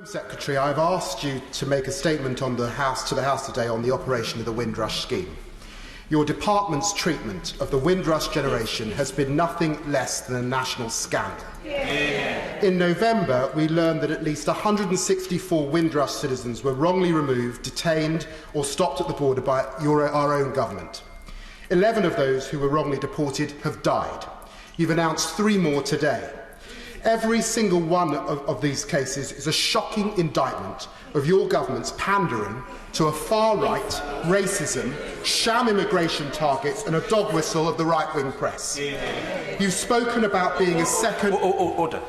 Home Secretary, I have asked you to make a statement on the House today on the operation of the Windrush scheme. Your department's treatment of the Windrush generation has been nothing less than a national scandal. Yeah. In November, we learned that at least 164 Windrush citizens were wrongly removed, detained or stopped at the border by our own government. 11 of those who were wrongly deported have died. You've announced 3 more today. Every single one of these cases is a shocking indictment of your government's pandering to a far-right, racism, sham immigration targets and a dog whistle of the right-wing press. You've spoken about being a second... Order.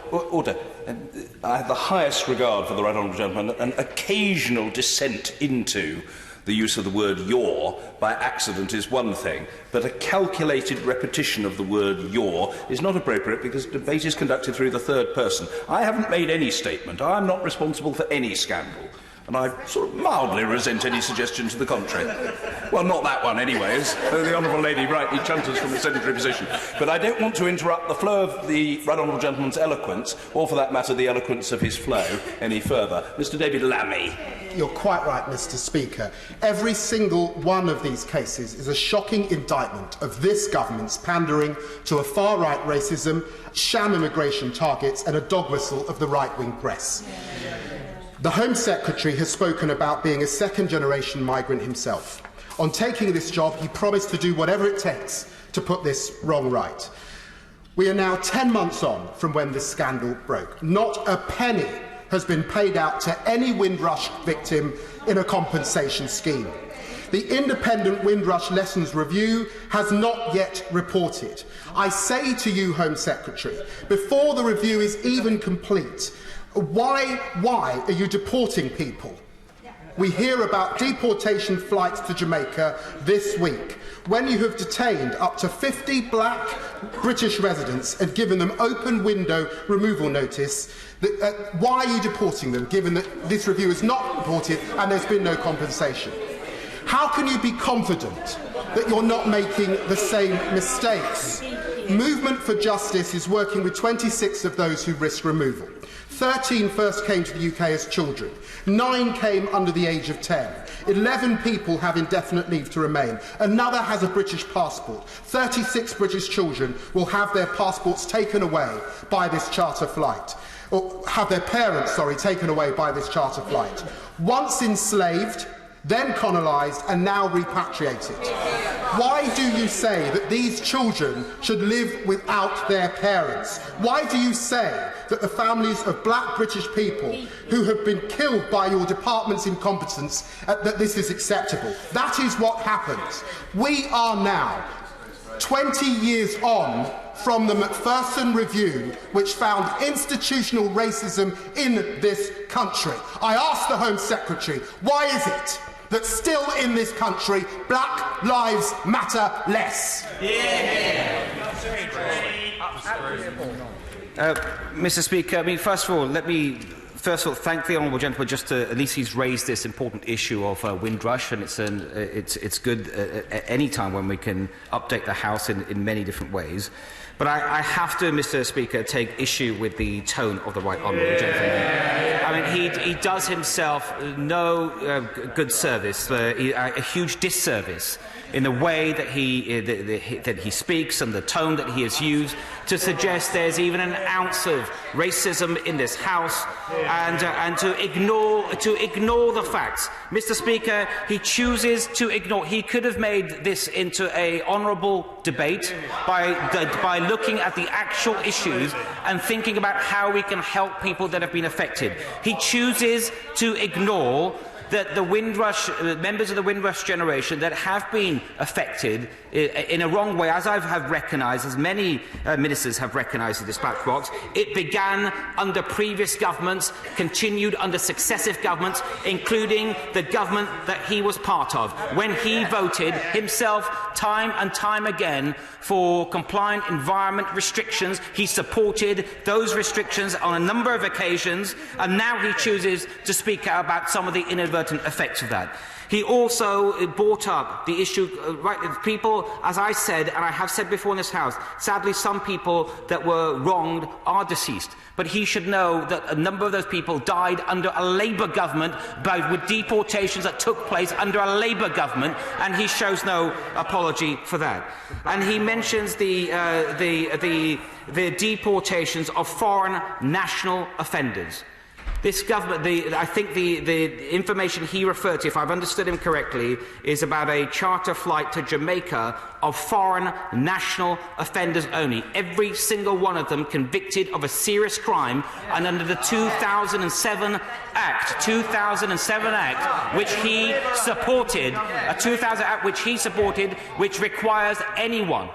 I have the highest regard for the right honourable gentleman. An occasional descent into the use of the word "your" by accident is one thing, but a calculated repetition of the word "your" is not appropriate because debate is conducted through the third person. I haven't made any statement. I'm not responsible for any scandal. And I sort of mildly resent any suggestion to the contrary. Well, not that one, anyway, as the honourable lady rightly chunters from the sedentary position. But I don't want to interrupt the flow of the right honourable gentleman's eloquence, or for that matter, the eloquence of his flow, any further. Mr. David Lammy. You're quite right, Mr. Speaker. Every single one of these cases is a shocking indictment of this government's pandering to a far-right racism, sham immigration targets and a dog whistle of the right-wing press. The Home Secretary has spoken about being a second-generation migrant himself. On taking this job, he promised to do whatever it takes to put this wrong right. We are now 10 months on from when this scandal broke. Not a penny has been paid out to any Windrush victim in a compensation scheme. The independent Windrush Lessons Review has not yet reported. I say to you, Home Secretary, before the review is even complete, why are you deporting people? We hear about deportation flights to Jamaica this week, when you have detained up to 50 black British residents and given them open window removal notice. Why are you deporting them, given that this review is not reported and there's been no compensation? How can you be confident that you're not making the same mistakes? Movement for Justice is working with 26 of those who risk removal. 13 first came to the UK as children. 9 came under the age of 10. 11 people have indefinite leave to remain. Another has a British passport. 36 British children will have their passports taken away by this charter flight. Or have their parents, taken away by this charter flight. Once enslaved, then colonised and now repatriated. Why do you say that these children should live without their parents? Why do you say that the families of black British people who have been killed by your department's incompetence, that this is acceptable? That is what happens. We are now 20 years on from the Macpherson Review, which found institutional racism in this country. I ask the Home Secretary, why is it that still in this country Black Lives Matter less? Mr. Speaker, first of all, let me thank the honourable gentleman just to at least he's raised this important issue of Windrush, and it's good at any time when we can update the House in many different ways. But I have to, Mr. Speaker, take issue with the tone of the right honourable gentleman. I mean, he does himself no good service, a huge disservice in the way that he speaks and the tone that he has used to suggest there's even an ounce of racism in this House, and to ignore the facts. Mr. Speaker, he chooses to ignore. He could have made this into an honourable debate by looking at the actual issues and thinking about how we can help people that have been affected. He chooses to ignore that the Windrush, members of the Windrush generation that have been affected in a wrong way, as I have recognised, as many ministers have recognised in this black box, it began under previous governments, continued under successive governments, including the government that he was part of, when he voted himself time and time again for compliant environment restrictions. He supported those restrictions on a number of occasions, and now he chooses to speak out about some of the inadvertent effects of that. He also brought up the issue, people, as I said, and I have said before in this House, sadly some people that were wronged are deceased. But he should know that a number of those people died under a Labour government with deportations that took place under a Labour government, and he shows no apology for that. And he mentions the deportations of foreign national offenders. This government, I think the information he referred to, if I've understood him correctly, is about a charter flight to Jamaica of foreign national offenders only. Every single one of them convicted of a serious crime, and under the 2007 Act, which he supported, which requires anyone,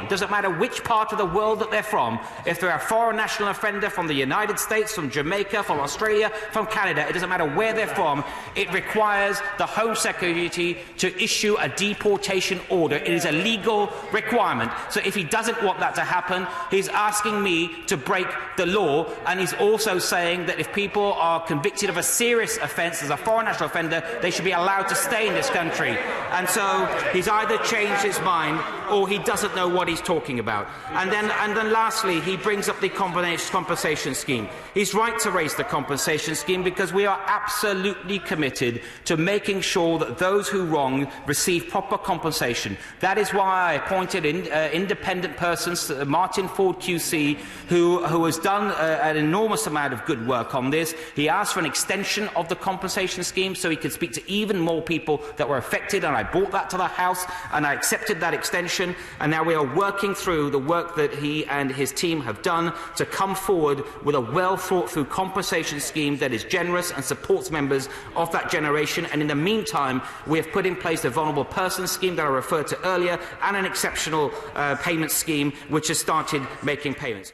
doesn't matter which part of the world that they're from, if they're a foreign national offender from the United States, from Jamaica, from Australia, from Canada, it doesn't matter where they're from, it requires the Home Secretary to issue a deportation order. It is a legal requirement. So if he doesn't want that to happen, he's asking me to break the law, and he's also saying that if people are convicted of a serious offence as a foreign national offender, they should be allowed to stay in this country. And so he's either changed his mind or he doesn't know what he's talking about. And then lastly, he brings up the compensation scheme. He's right to raise the compensation scheme because we are absolutely committed to making sure that those who wrong receive proper compensation. That is why I appointed independent persons, Martin Ford QC, who has done an enormous amount of good work on this. He asked for an extension of the compensation scheme so he could speak to even more people that were affected, and I brought that to the House and I accepted that extension, and now we are working through the work that he and his team have done to come forward with a well thought through compensation scheme that is generous and supports members of that generation. And in the meantime, we have put in place the vulnerable person scheme that I referred to earlier, and an exceptional payment scheme which has started making payments.